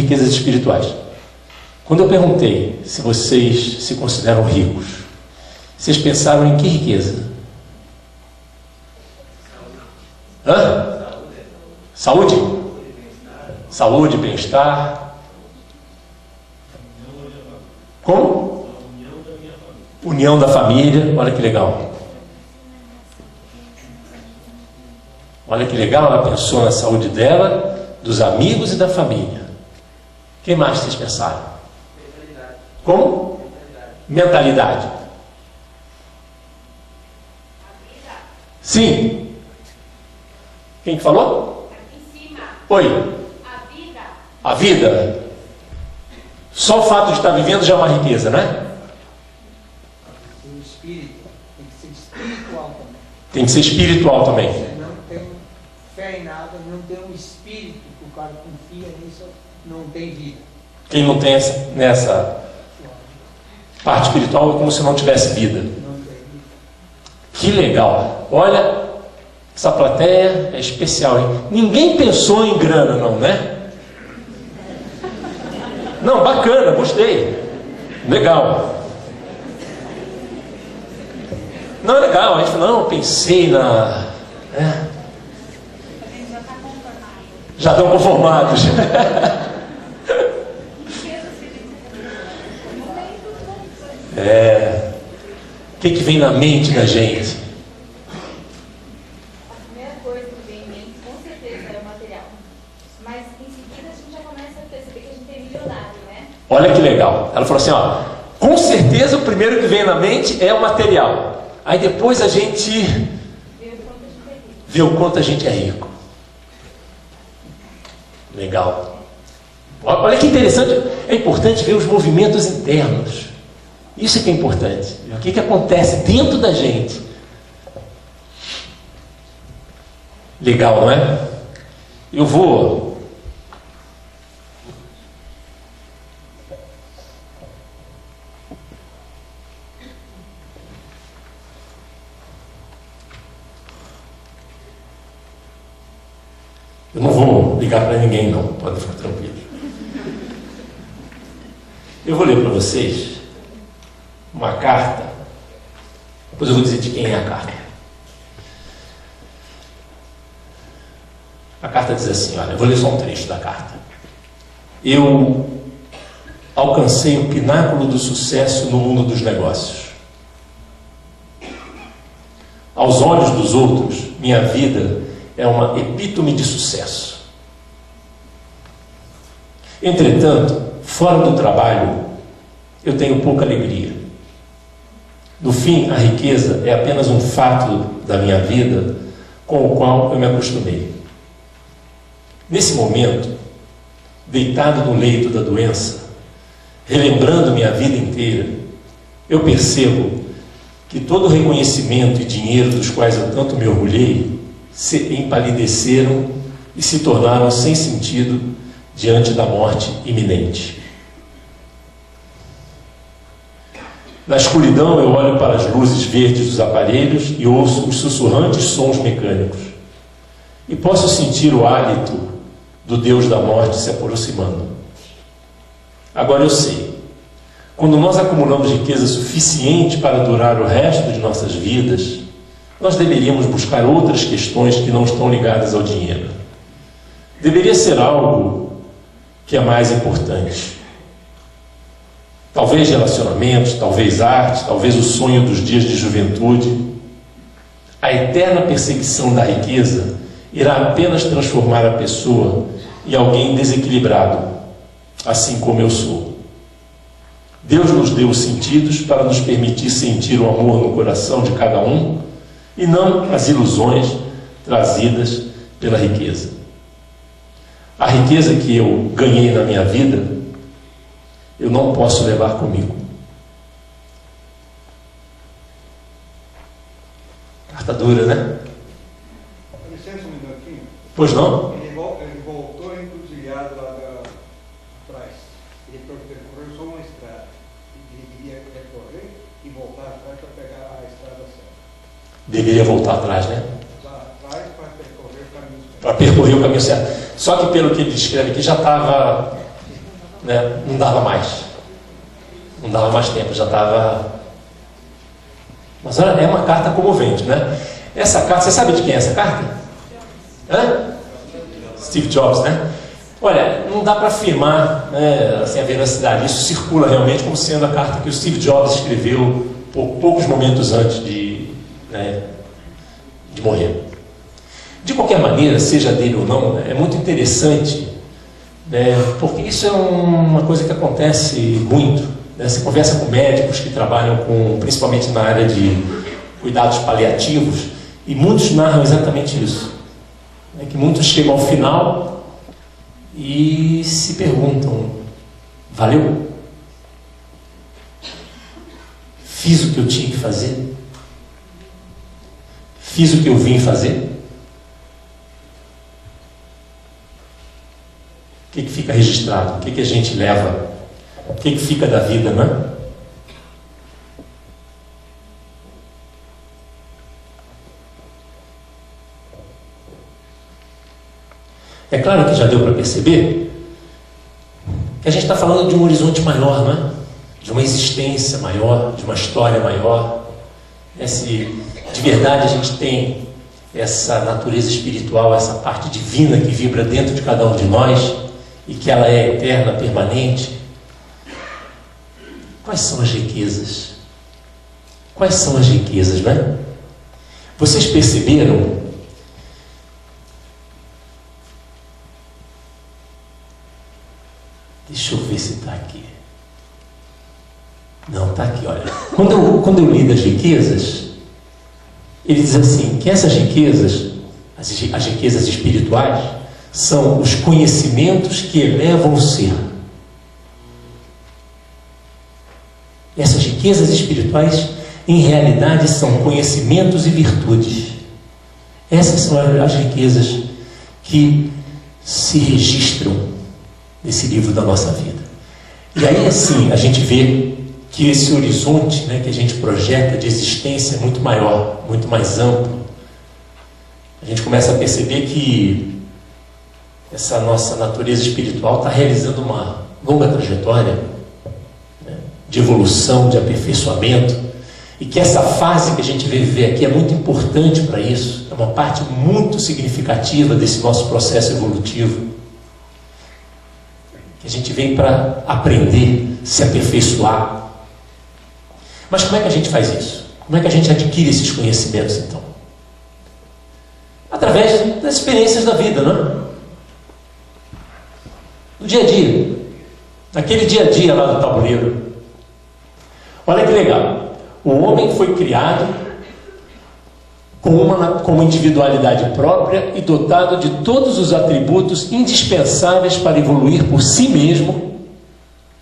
riquezas espirituais. Quando eu perguntei se vocês se consideram ricos, vocês pensaram em que riqueza? Hã? Saúde? Saúde, bem-estar. Como? União da família. Olha que legal. Olha que legal, ela pensou na saúde dela, dos amigos e da família. Quem mais vocês pensaram? Mentalidade. Como? Mentalidade. Sim. Quem que falou? Aqui em cima. Oi. A vida. A vida. Só o fato de estar vivendo já é uma riqueza, não é? O espírito tem que ser espiritual também. Tem que ser espiritual também. Você não tem fé em nada, não tem um espírito que o cara confia nisso, não tem vida. Quem não tem nessa parte espiritual é como se não tivesse vida. Não tem vida. Que legal. Olha, essa plateia é especial, hein? Ninguém pensou em grana, não, né? Não, bacana, gostei. Legal. Não, é legal. A gente falou, não, pensei na... né? Já estão conformados. O que vem na mente da gente? A primeira coisa que vem em mente, com certeza, é o material. Mas em seguida a gente já começa a perceber que a gente é milionário, né? Olha que legal. Ela falou assim, ó, com certeza o primeiro que vem na mente é o material. Aí depois a gente vê o quanto a gente é rico. Legal. Olha que interessante. É importante ver os movimentos internos. Isso é que é importante. O que acontece dentro da gente. Legal, não é? Eu vou... Eu não vou ligar para ninguém, não. Pode ficar tranquilo. Eu vou ler para vocês uma carta. Depois eu vou dizer de quem é a carta. A carta diz assim, olha, eu vou ler só um trecho da carta. Eu alcancei o pináculo do sucesso no mundo dos negócios. Aos olhos dos outros, minha vida é uma epítome de sucesso. Entretanto, fora do trabalho, eu tenho pouca alegria. No fim, a riqueza é apenas um fato da minha vida com o qual eu me acostumei. Nesse momento, deitado no leito da doença, relembrando minha vida inteira, eu percebo que todo o reconhecimento e dinheiro dos quais eu tanto me orgulhei se empalideceram e se tornaram sem sentido diante da morte iminente. Na escuridão eu olho para as luzes verdes dos aparelhos e ouço os sussurrantes sons mecânicos. E posso sentir o hálito do Deus da morte se aproximando. Agora eu sei, quando nós acumulamos riqueza suficiente para durar o resto de nossas vidas, nós deveríamos buscar outras questões que não estão ligadas ao dinheiro. Deveria ser algo que é mais importante. Talvez relacionamentos, talvez arte, talvez o sonho dos dias de juventude. A eterna perseguição da riqueza irá apenas transformar a pessoa em alguém desequilibrado, assim como eu sou. Deus nos deu os sentidos para nos permitir sentir o amor no coração de cada um e não as ilusões trazidas pela riqueza. A riqueza que eu ganhei na minha vida, eu não posso levar comigo. Carta dura, né? Dá licença um minutinho. Pois não? Ele voltou encruzilhado lá atrás. Ele percorreu só uma estrada. Ele queria percorrer e voltar atrás para pegar a estrada certa. Deveria voltar atrás, né? Lá atrás para percorrer o caminho certo. Para percorrer o caminho certo. Só que pelo que ele descreve aqui, já estava né? Não dava mais. Não dava mais tempo, já estava... Mas olha, é uma carta comovente, né? Essa carta, você sabe de quem é essa carta? Hã? Steve Jobs, né? Olha, não dá para afirmar, né, assim, a veracidade. Isso circula realmente como sendo a carta que o Steve Jobs escreveu poucos momentos antes de morrer. De qualquer maneira, seja dele ou não, né, é muito interessante, né, porque isso é uma coisa que acontece muito. Né? Você conversa com médicos que trabalham principalmente na área de cuidados paliativos, e muitos narram exatamente isso. Né, que muitos chegam ao final e se perguntam: valeu? Fiz o que eu tinha que fazer? Fiz o que eu vim fazer? O que fica registrado? O que a gente leva? O que fica da vida, né? É claro que já deu para perceber que a gente está falando de um horizonte maior, não é? De uma existência maior, de uma história maior. Se de verdade a gente tem essa natureza espiritual, essa parte divina que vibra dentro de cada um de nós e que ela é eterna, permanente, quais são as riquezas? Quais são as riquezas, não é? Vocês perceberam? Deixa eu ver se está aqui. Não, está aqui, olha. Quando eu li das riquezas, ele diz assim, que essas riquezas, as riquezas espirituais, são os conhecimentos que elevam o ser. Essas riquezas espirituais, em realidade, são conhecimentos e virtudes. Essas são as riquezas que se registram nesse livro da nossa vida. E aí, assim, a gente vê que esse horizonte, né, que a gente projeta de existência é muito maior, muito mais amplo. A gente começa a perceber que essa nossa natureza espiritual está realizando uma longa trajetória, né, de evolução, de aperfeiçoamento, e que essa fase que a gente vê viver aqui é muito importante para isso, é uma parte muito significativa desse nosso processo evolutivo. A gente vem para aprender, se aperfeiçoar. Mas como é que a gente faz isso? Como é que a gente adquire esses conhecimentos, então? Através das experiências da vida, não é? No dia a dia. Naquele dia a dia lá do tabuleiro. Olha que legal. O homem foi criado com uma individualidade própria e dotado de todos os atributos indispensáveis para evoluir por si mesmo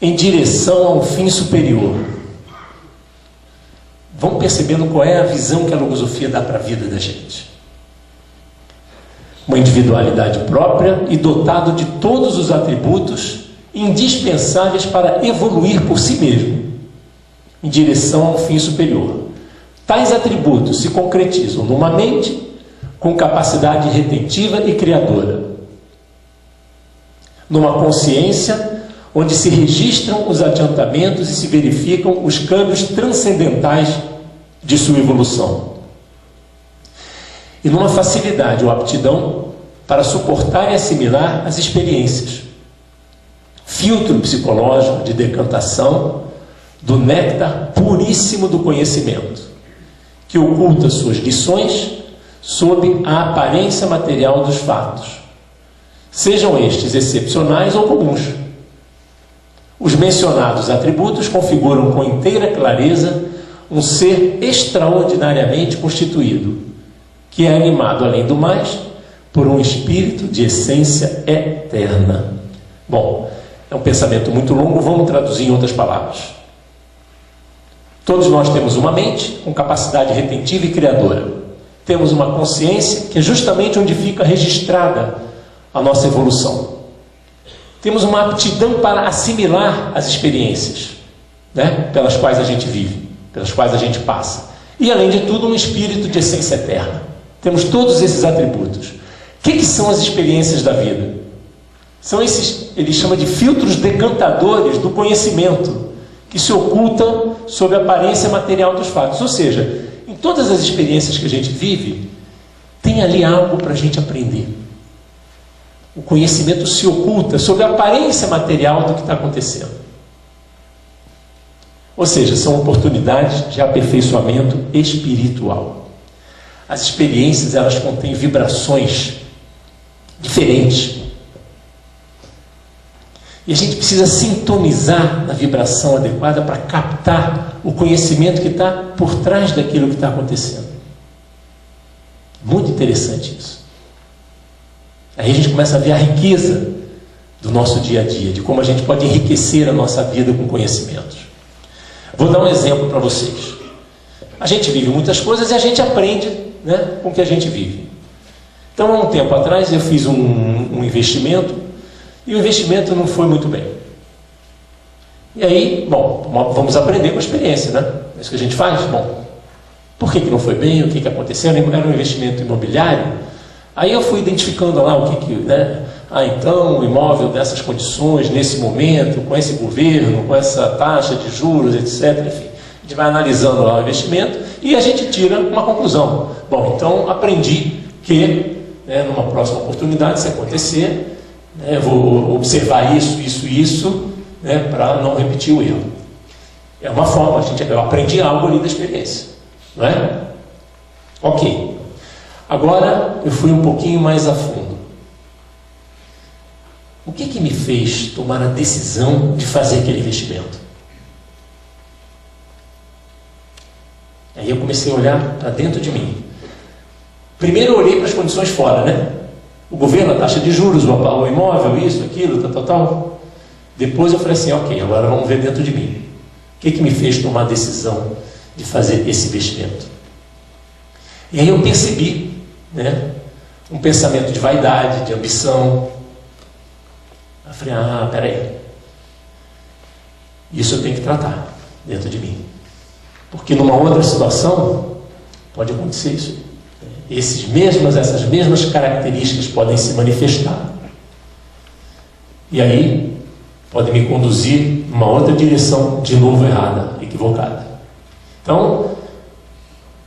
em direção a um fim superior. Vão percebendo qual é a visão que a logosofia dá para a vida da gente. Uma individualidade própria e dotado de todos os atributos indispensáveis para evoluir por si mesmo em direção a um fim superior. Tais atributos se concretizam numa mente com capacidade retentiva e criadora, numa consciência onde se registram os adiantamentos e se verificam os câmbios transcendentais de sua evolução, e numa facilidade ou aptidão para suportar e assimilar as experiências, filtro psicológico de decantação do néctar puríssimo do conhecimento, que oculta suas lições sob a aparência material dos fatos, sejam estes excepcionais ou comuns. Os mencionados atributos configuram com inteira clareza um ser extraordinariamente constituído, que é animado, além do mais, por um espírito de essência eterna. Bom, é um pensamento muito longo, vamos traduzir em outras palavras. Todos nós temos uma mente com capacidade retentiva e criadora. Temos uma consciência que é justamente onde fica registrada a nossa evolução. Temos uma aptidão para assimilar as experiências, né, pelas quais a gente vive, pelas quais a gente passa. E, além de tudo, um espírito de essência eterna. Temos todos esses atributos. O que são as experiências da vida? São esses, ele chama de filtros decantadores do conhecimento, que se ocultam sob a aparência material dos fatos. Ou seja, em todas as experiências que a gente vive, tem ali algo para a gente aprender. O conhecimento se oculta sob a aparência material do que está acontecendo. Ou seja, são oportunidades de aperfeiçoamento espiritual. As experiências, elas contêm vibrações diferentes. E a gente precisa sintonizar na vibração adequada para captar o conhecimento que está por trás daquilo que está acontecendo. Muito interessante isso. Aí a gente começa a ver a riqueza do nosso dia a dia, de como a gente pode enriquecer a nossa vida com conhecimentos. Vou dar um exemplo para vocês. A gente vive muitas coisas e a gente aprende, né, com o que a gente vive. Então, há um tempo atrás, eu fiz um investimento e o investimento não foi muito bem. E aí, bom, vamos aprender com a experiência, né? É isso que a gente faz? Bom, por que não foi bem? O que aconteceu? Era um investimento imobiliário. Aí eu fui identificando lá o que né? Então, o imóvel dessas condições, nesse momento, com esse governo, com essa taxa de juros, etc. Enfim, a gente vai analisando lá o investimento e a gente tira uma conclusão. Bom, então aprendi que, né, numa próxima oportunidade, se acontecer, né, eu vou observar isso, né, para não repetir o erro. É uma forma, eu aprendi algo ali da experiência, não é? Ok. Agora eu fui um pouquinho mais a fundo. O que me fez tomar a decisão de fazer aquele investimento? Aí eu comecei a olhar para dentro de mim. Primeiro eu olhei para as condições fora, né? O governo, a taxa de juros, o imóvel, isso, aquilo, tal. Depois eu falei assim, ok, agora vamos ver dentro de mim. O que me fez tomar a decisão de fazer esse investimento? E aí eu percebi, né, um pensamento de vaidade, de ambição. Eu falei, peraí, isso eu tenho que tratar dentro de mim. Porque numa outra situação, pode acontecer isso. Essas mesmas características podem se manifestar. E aí, podem me conduzir numa outra direção, de novo errada, equivocada. Então,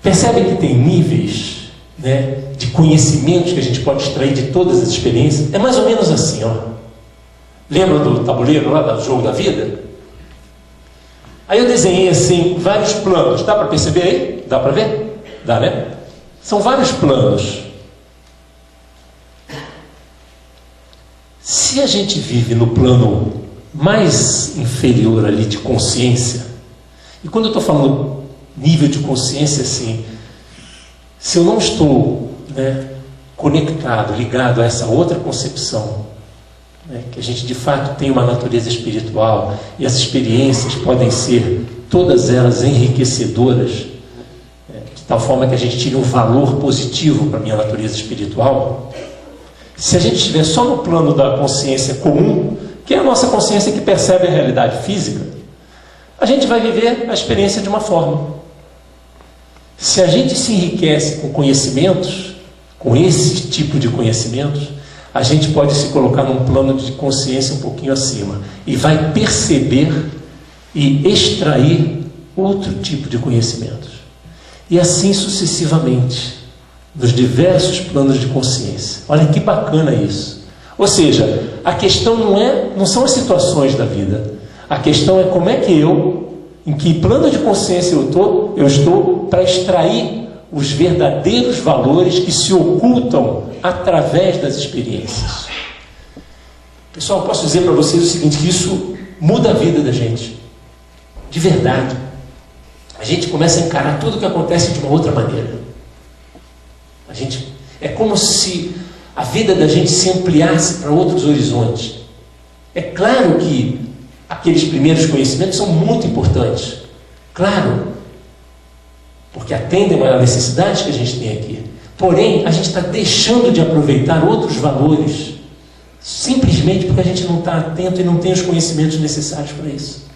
percebem que tem níveis, né, de conhecimentos que a gente pode extrair de todas as experiências? É mais ou menos assim, ó. Lembra do tabuleiro lá, do jogo da vida? Aí eu desenhei assim, vários planos. Dá para perceber aí? Dá para ver? Dá, né? São vários planos. Se a gente vive no plano mais inferior ali de consciência, e quando eu estou falando nível de consciência assim, se eu não estou, né, conectado, ligado a essa outra concepção, né, que a gente de fato tem uma natureza espiritual e as experiências podem ser todas elas enriquecedoras, de tal forma que a gente tire um valor positivo para a minha natureza espiritual. Se a gente estiver só no plano da consciência comum, que é a nossa consciência que percebe a realidade física, a gente vai viver a experiência de uma forma. Se a gente se enriquece com conhecimentos, com esse tipo de conhecimentos, a gente pode se colocar num plano de consciência um pouquinho acima e vai perceber e extrair outro tipo de conhecimentos. E assim sucessivamente, nos diversos planos de consciência. Olha que bacana isso. Ou seja, a questão não são as situações da vida. A questão é como é que em que plano de consciência eu estou para extrair os verdadeiros valores que se ocultam através das experiências. Pessoal, eu posso dizer para vocês o seguinte, que isso muda a vida da gente. De verdade. A gente começa a encarar tudo o que acontece de uma outra maneira. É como se a vida da gente se ampliasse para outros horizontes. É claro que aqueles primeiros conhecimentos são muito importantes. Claro. Porque atendem a necessidade que a gente tem aqui. Porém, a gente está deixando de aproveitar outros valores, simplesmente porque a gente não está atento e não tem os conhecimentos necessários para isso.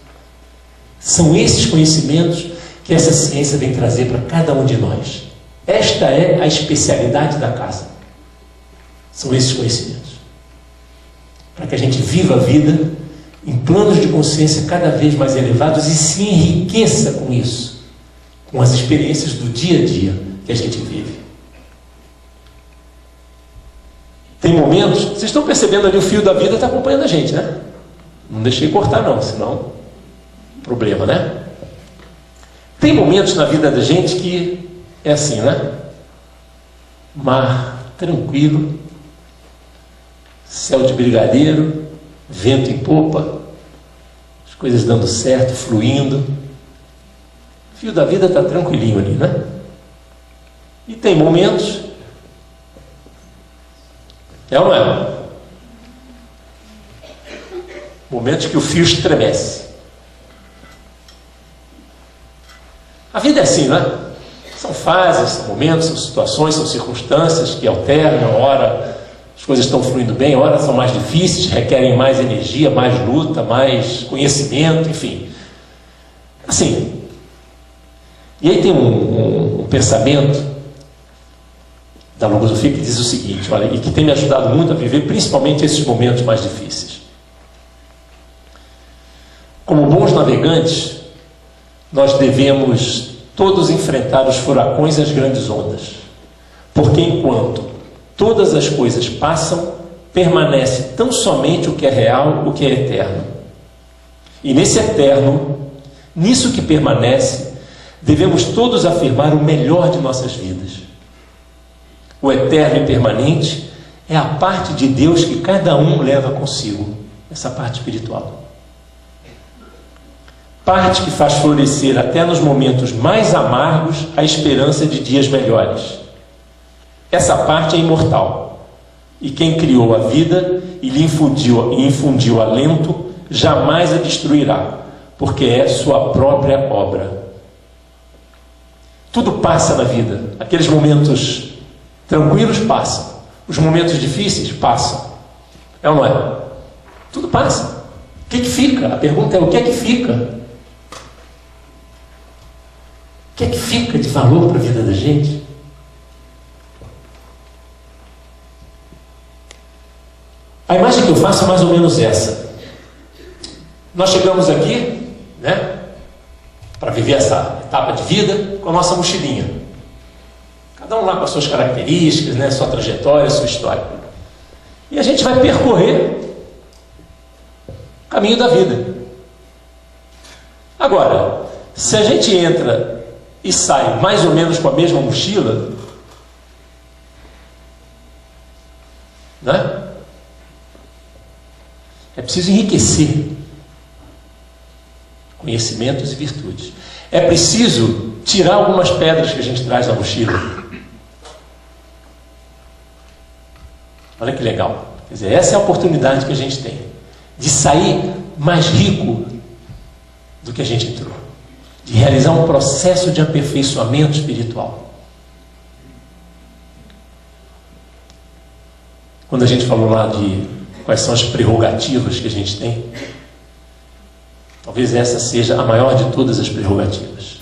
São esses conhecimentos que essa ciência vem trazer para cada um de nós. Esta é a especialidade da casa. São esses conhecimentos. para que a gente viva a vida em planos de consciência cada vez mais elevados e se enriqueça com isso, com as experiências do dia a dia que a gente vive. Tem momentos, vocês estão percebendo ali, o fio da vida está acompanhando a gente, né? Não deixei cortar não, senão problema, né? Tem momentos na vida da gente que é assim, né? Mar tranquilo, céu de brigadeiro, vento em popa, as coisas dando certo, fluindo. O fio da vida está tranquilinho ali, né? E tem momentos, é ou não é? Momentos que o fio estremece. A vida é assim, né? São fases, são momentos, são situações, são circunstâncias que alternam. Ora as coisas estão fluindo bem, ora são mais difíceis, requerem mais energia, mais luta, mais conhecimento, enfim. Assim. E aí tem um pensamento da filosofia que diz o seguinte, olha, e que tem me ajudado muito a viver principalmente esses momentos mais difíceis. Como bons navegantes, nós devemos todos enfrentar os furacões e as grandes ondas, porque enquanto todas as coisas passam, permanece tão somente o que é real, o que é eterno. E nesse eterno, nisso que permanece, devemos todos afirmar o melhor de nossas vidas. O eterno e permanente é a parte de Deus que cada um leva consigo, essa parte espiritual. Parte que faz florescer até nos momentos mais amargos a esperança de dias melhores. Essa parte é imortal, e quem criou a vida e lhe infundiu alento, jamais a destruirá, porque é sua própria obra. Tudo passa na vida. Aqueles momentos tranquilos passam, os momentos difíceis passam. É ou não é? Tudo passa. O que fica? A pergunta é: o que é que fica? O que é que fica de valor para a vida da gente? A imagem que eu faço é mais ou menos essa. Nós chegamos aqui, né, para viver essa etapa de vida com a nossa mochilinha. Cada um lá com as suas características, né, sua trajetória, sua história. E a gente vai percorrer o caminho da vida. Agora, se a gente entra e sai mais ou menos com a mesma mochila, né? É preciso enriquecer conhecimentos e virtudes. É preciso tirar algumas pedras que a gente traz na mochila. Olha que legal. Quer dizer, essa é a oportunidade que a gente tem de sair mais rico do que a gente entrou, de realizar um processo de aperfeiçoamento espiritual. Quando a gente falou lá de quais são as prerrogativas que a gente tem, talvez essa seja a maior de todas as prerrogativas.